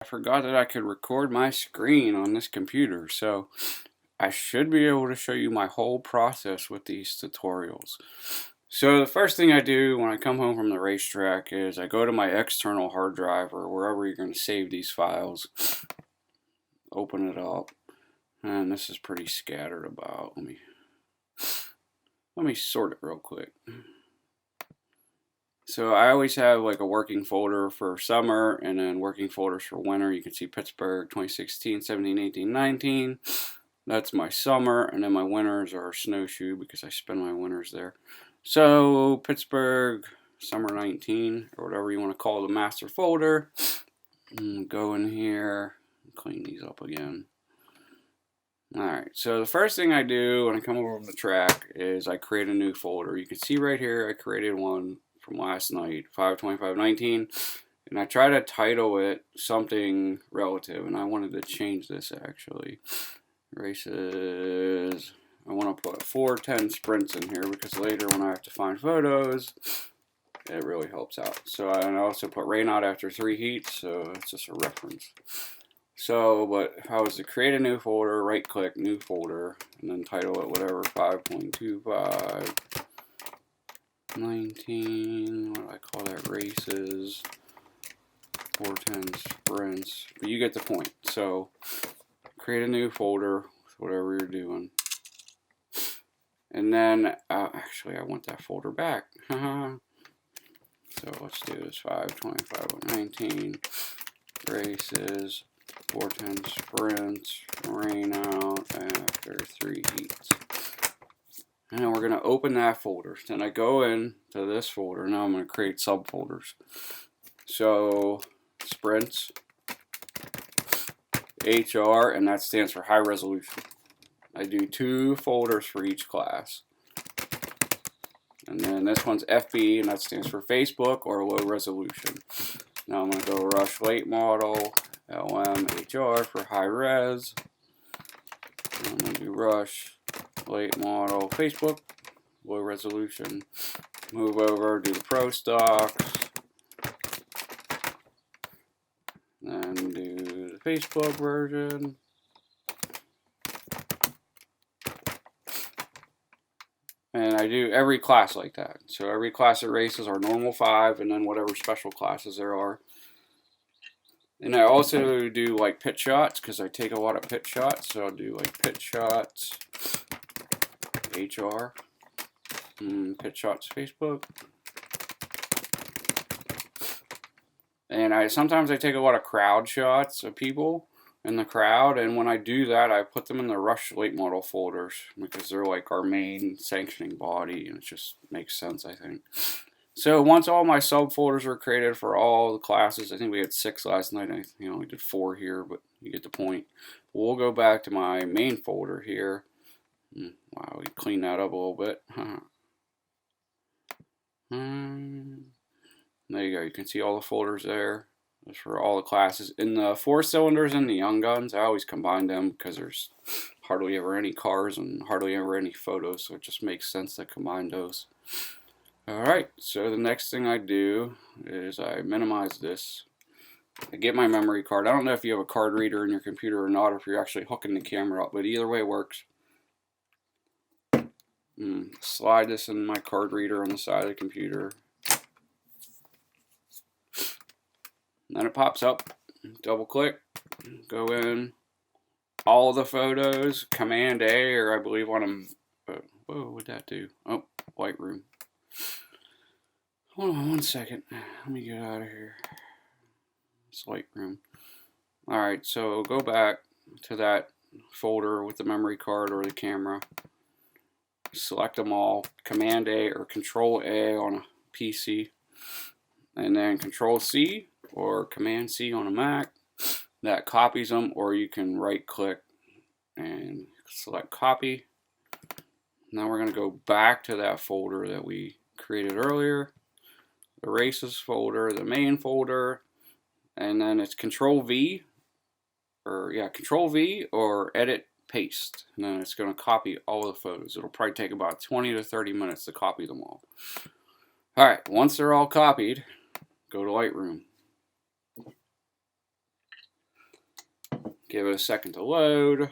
I forgot that I could record my screen on this computer, so I should be able to show you my whole process with these tutorials. So the first thing I do when I come home from the racetrack is I go to my external hard drive or wherever you're going to save these files, open it up, and this is pretty scattered about. Let me sort it real quick. So I always have like a working folder for summer and then working folders for winter. You can see Pittsburgh 2016, 17, 18, 19. That's my summer, and then my winters are snowshoe because I spend my winters there. So Pittsburgh summer 19 or whatever you want to call the master folder. Go in here, clean these up again. Alright, so the first thing I do when I come over from the track is I create a new folder. You can see right here I created one from last night, 5/25/19, and I try to title it something relative, and I wanted to change this actually. Races, I want to put 4:10 sprints in here because later when I have to find photos, it really helps out. So I also put rain out after 3 heats, so it's just a reference. So, but how is to create a new folder, right click, new folder, and then title it whatever, 5.25, 19, what do I call that, races, 4:10 sprints, but you get the point. So, create a new folder, whatever you're doing. And then, actually I want that folder back. So let's do this, 5/25/19, races, 4:10 sprints, rain out after 3 heats. And then we're going to open that folder. Then I go in to this folder. Now I'm going to create subfolders. So sprints, HR, and that stands for high resolution. I do 2 folders for each class. And then this one's FB, and that stands for Facebook or low resolution. Now I'm going to go Rush Late Model, LM, HR for high res. I'm going to do Rush Late Model, Facebook, low resolution. Move over, do the Pro Stocks. Then do the Facebook version. And I do every class like that. So every class of races are normal 5 and then whatever special classes there are. And I also do like pit shots because I take a lot of pit shots. So I'll do like pit shots, HR, pit shots, Facebook. And sometimes I take a lot of crowd shots of people in the crowd, and when I do that I put them in the Rush Late Model folders because they're like our main sanctioning body, and it just makes sense, I think. So once all my subfolders were created for all the classes, I think we had 6 last night, I think we did 4 here, but you get the point. We'll go back to my main folder here. Wow, we cleaned that up a little bit. There you go, you can see all the folders there. That's for all the classes. In the 4 cylinders and the Young Guns, I always combine them because there's hardly ever any cars and hardly ever any photos, so it just makes sense to combine those. Alright, so the next thing I do is I minimize this. I get my memory card. I don't know if you have a card reader in your computer or not, or if you're actually hooking the camera up, but either way works. Slide this in my card reader on the side of the computer. Then it pops up, double click, go in, all the photos, Command A, or I believe on them, whoa, what'd that do? Oh, Lightroom. Hold on 1 second, let me get out of here. It's Lightroom. Alright, so go back to that folder with the memory card or the camera. Select them all, Command A or Control A on a PC, and then Control C or Command C on a Mac. That copies them, or you can right click and select copy. Now we're going to go back to that folder that we created earlier, the races folder, the main folder, and then it's Control V or edit paste, and then it's going to copy all the photos. It'll probably take about 20 to 30 minutes to copy them all. Alright, once they're all copied, go to Lightroom. Give it a second to load.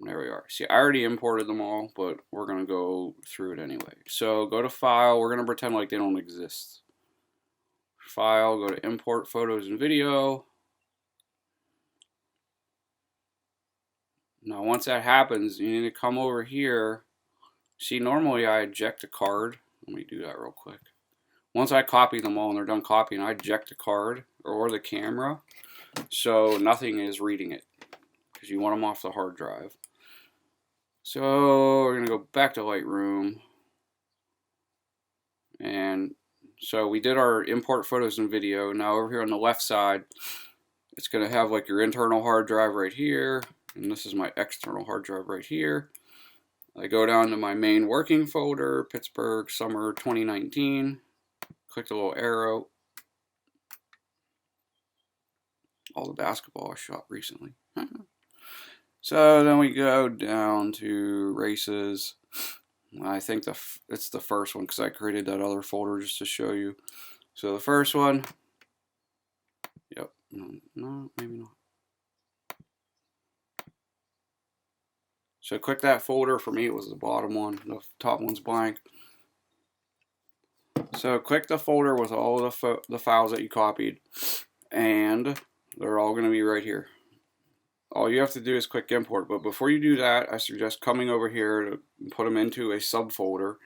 There we are. See, I already imported them all, but we're going to go through it anyway. So go to File. We're going to pretend like they don't exist. File, go to Import Photos and Video. Now, once that happens, you need to come over here. See, normally I eject a card. Let me do that real quick. Once I copy them all and they're done copying, I eject a card or the camera, so nothing is reading it, because you want them off the hard drive. So we're going to go back to Lightroom. And so we did our import photos and video. Now over here on the left side, it's going to have like your internal hard drive right here. And this is my external hard drive right here. I go down to my main working folder, Pittsburgh Summer 2019. Click the little arrow. All the basketball I shot recently. So then we go down to races. I think it's the first one because I created that other folder just to show you. So the first one, yep, no, maybe not. So click that folder. For me, it was the bottom one. The top one's blank. So click the folder with all of the files that you copied, and they're all going to be right here. All you have to do is click import, but before you do that, I suggest coming over here to put them into a subfolder.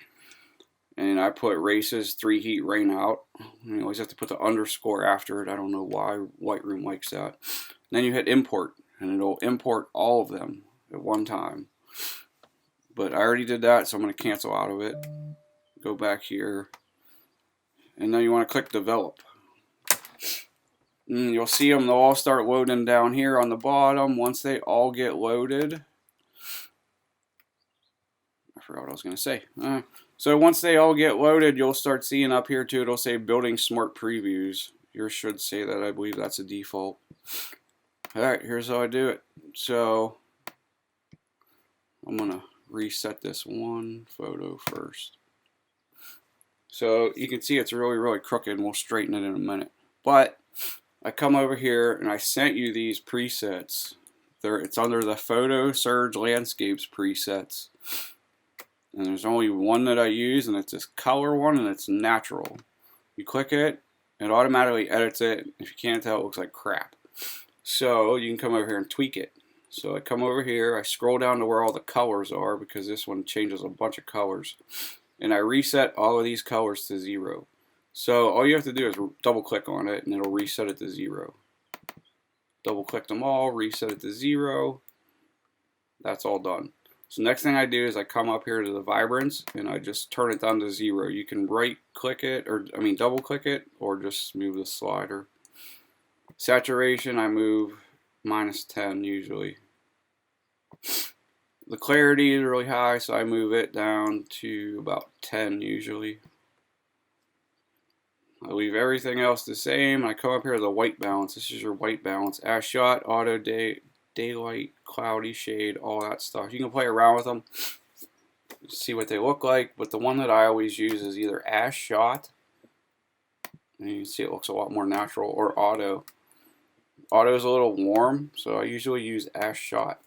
And I put races 3 heat rain out. You always have to put the underscore after it. I don't know why Lightroom likes that. And then you hit import, and it'll import all of them at one time. But I already did that, so I'm going to cancel out of it. Go back here, and then you want to click develop. And you'll see them, they'll all start loading down here on the bottom. Once they all get loaded, I forgot what I was going to say. So once they all get loaded, you'll start seeing up here too, it'll say building smart previews. Yours should say that. I believe that's a default. Alright, here's how I do it. So I'm going to reset this one photo first. So you can see it's really crooked, and we'll straighten it in a minute. But I come over here and I sent you these presets. It's under the Photo Surge Landscapes presets. And there's only one that I use, and it's this color one, and it's natural. You click it, it automatically edits it. If you can't tell, it looks like crap. So you can come over here and tweak it. So I come over here, I scroll down to where all the colors are, because this one changes a bunch of colors. And I reset all of these colors to 0. So all you have to do is double click on it and it'll reset it to 0. Double click them all, reset it to 0. That's all done. So next thing I do is I come up here to the vibrance and I just turn it down to 0. You can right click it, or double click it, or just move the slider. Saturation I move -10 usually. The clarity is really high, so I move it down to about 10 usually. I leave everything else the same. I come up here to the white balance. This is your white balance. Ash shot, auto, daylight, cloudy, shade, all that stuff. You can play around with them, see what they look like. But the one that I always use is either ash shot, and you can see it looks a lot more natural, or auto. Auto is a little warm, so I usually use ash shot.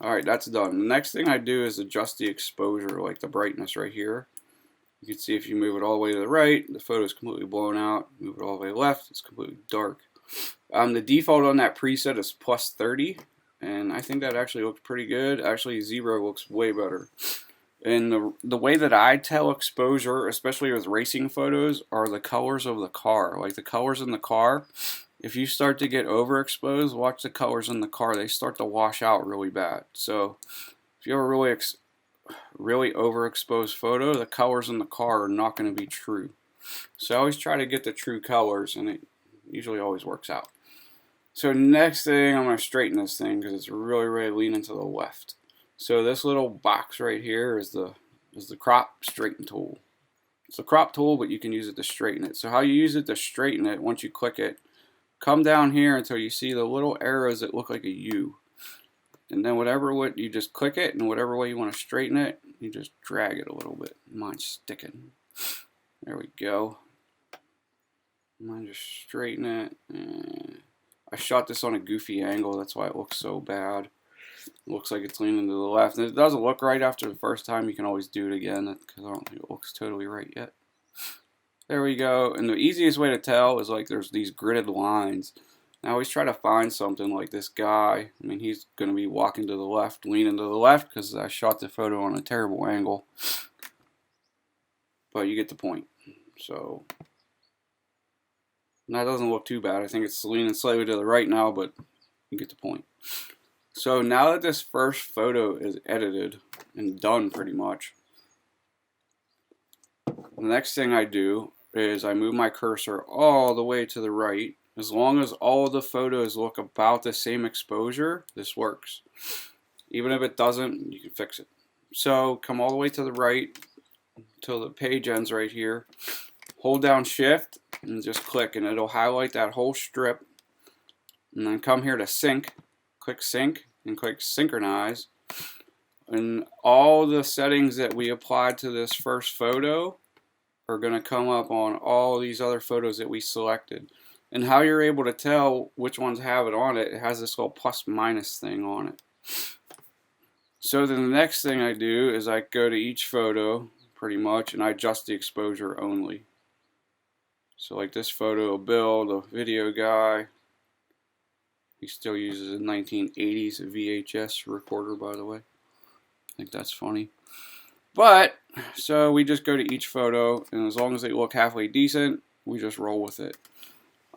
Alright, that's done. The next thing I do is adjust the exposure, like the brightness right here. You can see if you move it all the way to the right, the photo is completely blown out. Move it all the way to the left, it's completely dark. The default on that preset is +30, and I think that actually looks pretty good. Actually, 0 looks way better. And the way that I tell exposure, especially with racing photos, are the colors of the car. Like the colors in the car, if you start to get overexposed, watch the colors in the car. They start to wash out really bad. So if you have a really overexposed photo, the colors in the car are not going to be true. So I always try to get the true colors, and it usually always works out. So next thing, I'm going to straighten this thing because it's really leaning to the left. So this little box right here is the crop straighten tool. It's a crop tool, but you can use it to straighten it. So how you use it to straighten it, once you click it, come down here until you see the little arrows that look like a U. And then you just click it, and whatever way you want to straighten it, you just drag it a little bit. Mine's sticking. There we go. I'm going to just straighten it. I shot this on a goofy angle, that's why it looks so bad. It looks like it's leaning to the left. And it doesn't look right after the first time. You can always do it again, because I don't think it looks totally right yet. There we go. And the easiest way to tell is like there's these gridded lines. I always try to find something like this guy. I mean, he's going to be walking to the left, leaning to the left, because I shot the photo on a terrible angle. But you get the point. So that doesn't look too bad. I think it's leaning slightly to the right now, but you get the point. So now that this first photo is edited and done pretty much, the next thing I do is I move my cursor all the way to the right. As long as all the photos look about the same exposure, this works. Even if it doesn't, you can fix it. So come all the way to the right until the page ends right here. Hold down Shift and just click, and it'll highlight that whole strip. And then come here to Sync. Click Sync and click Synchronize. And all the settings that we applied to this first photo are going to come up on all these other photos that we selected. And how you're able to tell which ones have it on it, it has this little plus minus thing on it. So then the next thing I do is I go to each photo pretty much and I adjust the exposure only. So like this photo of Bill, the video guy, he still uses a 1980s VHS recorder, by the way. I think that's funny. But, so we just go to each photo, and as long as they look halfway decent, we just roll with it.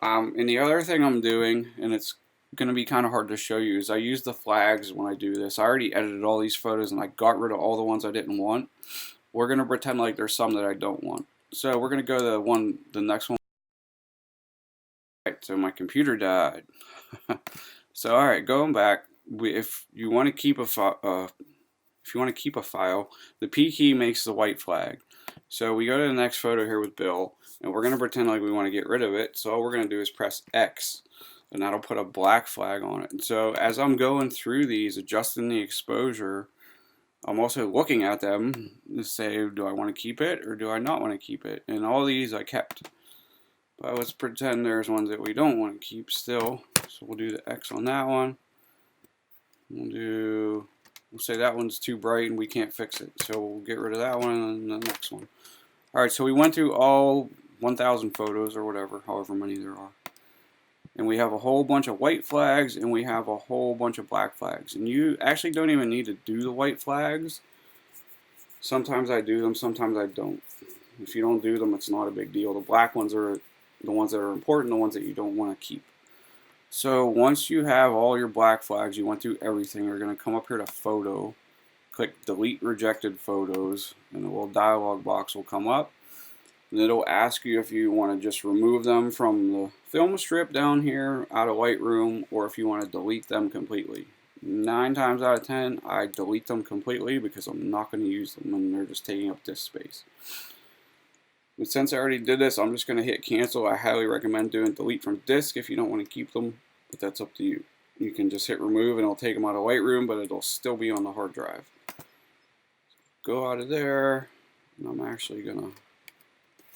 And the other thing I'm doing, and it's going to be kind of hard to show you, is I use the flags when I do this. I already edited all these photos, and I got rid of all the ones I didn't want. We're going to pretend like there's some that I don't want. So we're going to go to the next one. Right, so my computer died. So alright, going back, if you want to keep a file, the P key makes the white flag. So we go to the next photo here with Bill, and we're going to pretend like we want to get rid of it. So all we're going to do is press X, and that'll put a black flag on it. And so as I'm going through these, adjusting the exposure, I'm also looking at them to say, do I want to keep it or do I not want to keep it? And all these I kept. But let's pretend there's ones that we don't want to keep still. So we'll do the X on that one. We'll say that one's too bright and we can't fix it. So we'll get rid of that one and the next one. Alright, so we went through all 1,000 photos or whatever, however many there are. And we have a whole bunch of white flags and we have a whole bunch of black flags. And you actually don't even need to do the white flags. Sometimes I do them, sometimes I don't. If you don't do them, it's not a big deal. The black ones are the ones that are important, the ones that you don't want to keep. So once you have all your black flags, you went through everything, you're going to come up here to Photo, click Delete Rejected Photos, and a little dialog box will come up. And it'll ask you if you want to just remove them from the film strip down here out of Lightroom, or if you want to delete them completely. 9 times out of 10, I delete them completely because I'm not going to use them and they're just taking up disk space. And since I already did this, I'm just going to hit cancel. I highly recommend doing delete from disk if you don't want to keep them, but that's up to you. You can just hit remove and it'll take them out of Lightroom, but it'll still be on the hard drive. Go out of there, and I'm actually going to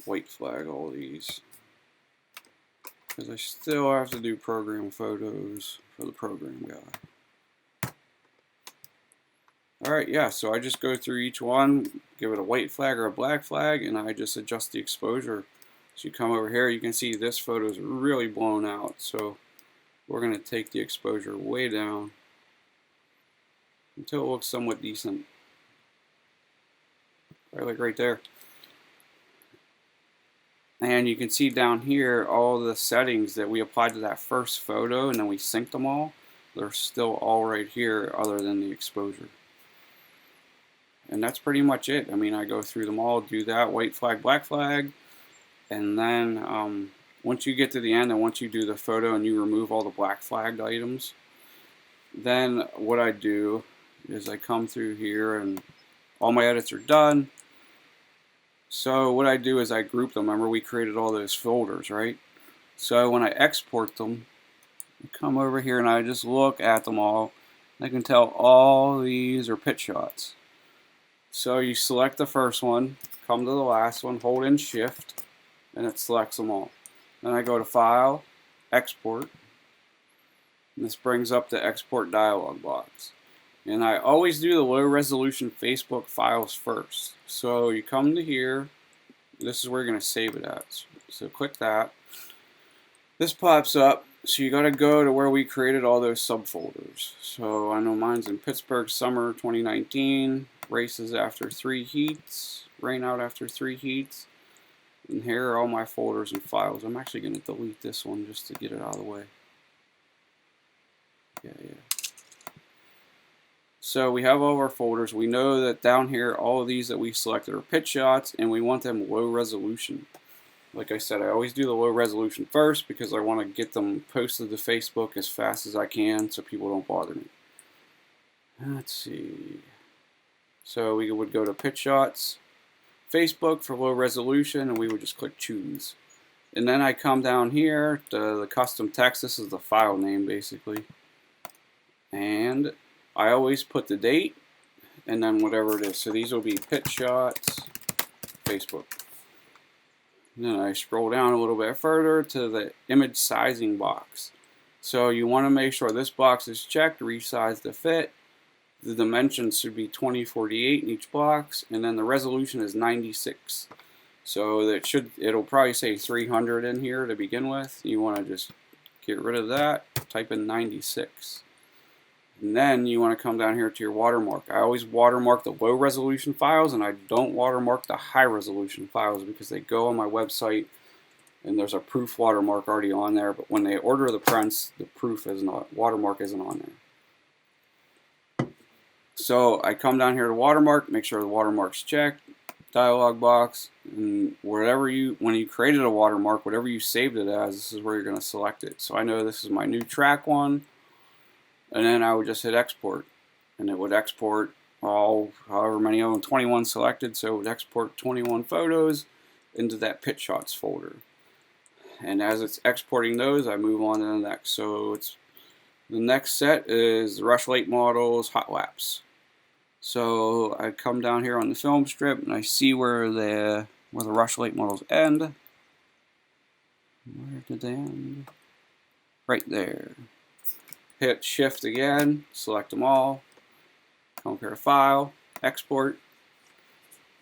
white flag all these because I still have to do program photos for the program guy. Alright, yeah, so I just go through each one, give it a white flag or a black flag, and I just adjust the exposure. So you come over here, you can see this photo is really blown out, so we're going to take the exposure way down until it looks somewhat decent. Right, like right there. And you can see down here all the settings that we applied to that first photo and then we synced them all. They're still all right here other than the exposure. And that's pretty much it. I mean, I go through them all, do that, white flag, black flag, and then once you get to the end and once you do the photo and you remove all the black flagged items, then what I do is I come through here and all my edits are done. So what I do is I group them. Remember we created all those folders, right? So when I export them, I come over here and I just look at them all. I can tell all these are pit shots. So you select the first one, come to the last one, hold in Shift, and it selects them all. Then I go to File, Export, and this brings up the export dialog box. And I always do the low resolution Facebook files first. So you come to here, this is where you're going to save it at. So click that. This pops up, so you got to go to where we created all those subfolders. So I know mine's in Pittsburgh Summer 2019, races after 3 heats, rain out after 3 heats. And here are all my folders and files. I'm actually going to delete this one just to get it out of the way. Yeah. So we have all of our folders. We know that down here, all of these that we selected are pitch shots, and we want them low resolution. Like I said, I always do the low resolution first because I want to get them posted to Facebook as fast as I can so people don't bother me. Let's see. So we would go to pitch shots, Facebook for low resolution, and we would just click choose. And then I come down here to the custom text. This is the file name basically. And I always put the date and then whatever it is. So these will be pitch shots, Facebook. And then I scroll down a little bit further to the image sizing box. So you want to make sure this box is checked, resize to fit. The dimensions should be 2048 in each box, and then the resolution is 96. So it'll probably say 300 in here to begin with. You want to just get rid of that, type in 96. And then you want to come down here to your watermark. I always watermark the low resolution files, and I don't watermark the high resolution files because they go on my website and there's a proof watermark already on there. But when they order the prints, the watermark isn't on there. So I come down here to watermark, make sure the watermark's checked, dialog box, and when you created a watermark, whatever you saved it as, this is where you're going to select it. So I know this is my new track one. And then I would just hit export, and it would export however many of them, 21 selected, so it would export 21 photos into that pitch shots folder. And as it's exporting those, I move on to the next. So the next set is the Rush Late Models Hot Laps. So I come down here on the film strip, and I see where the Rush Late Models end. Where did they end? Right there. Hit shift again, select them all, come here to file, export,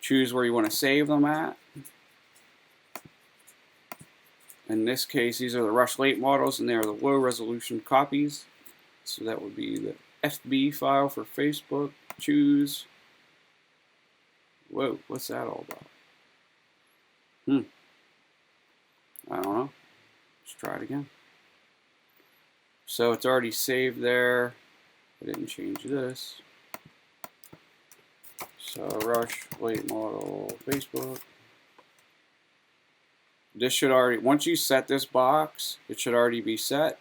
choose where you want to save them at. In this case, these are the Rush Late Models, and they are the low resolution copies. So that would be the FB file for Facebook. Choose. Whoa, what's that all about? I don't know. Let's try it again. So it's already saved there. I didn't change this. So Rush Late Model Facebook. This should already, once you set this box, it should already be set.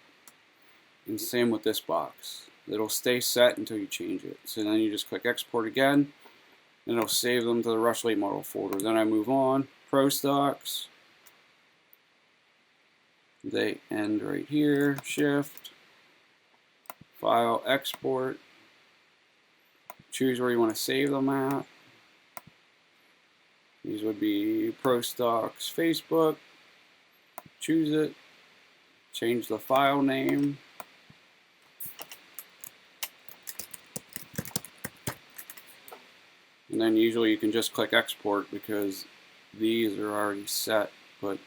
And same with this box. It'll stay set until you change it. So then you just click export again, and it'll save them to the Rush Late Model folder. Then I move on, Pro Stocks. They end right here, shift. File, export, choose where you want to save them at. These would be Pro Stocks Facebook, choose it, change the file name, and then usually you can just click export because these are already set, but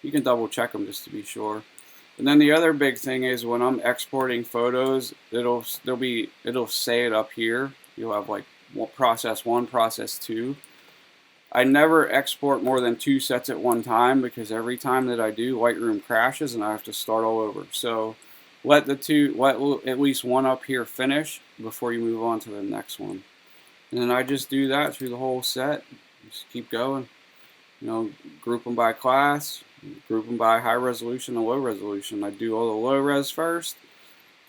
you can double check them just to be sure. And then the other big thing is when I'm exporting photos, it'll say it up here. You'll have like process 1, process 2. I never export more than 2 sets at one time because every time that I do, Lightroom crashes and I have to start all over. So let at least one up here finish before you move on to the next one. And then I just do that through the whole set. Just keep going. You know, group them by class. Group them by high resolution and low resolution. I do all the low res first,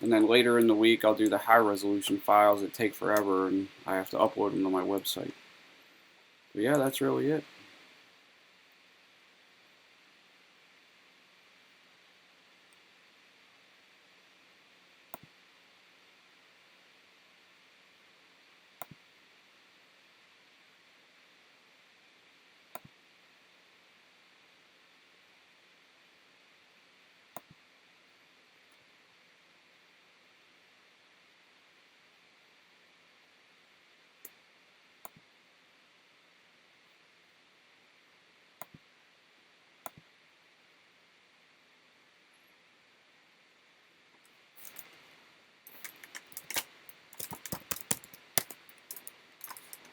and then later in the week I'll do the high resolution files that take forever and I have to upload them to my website. But yeah, that's really it.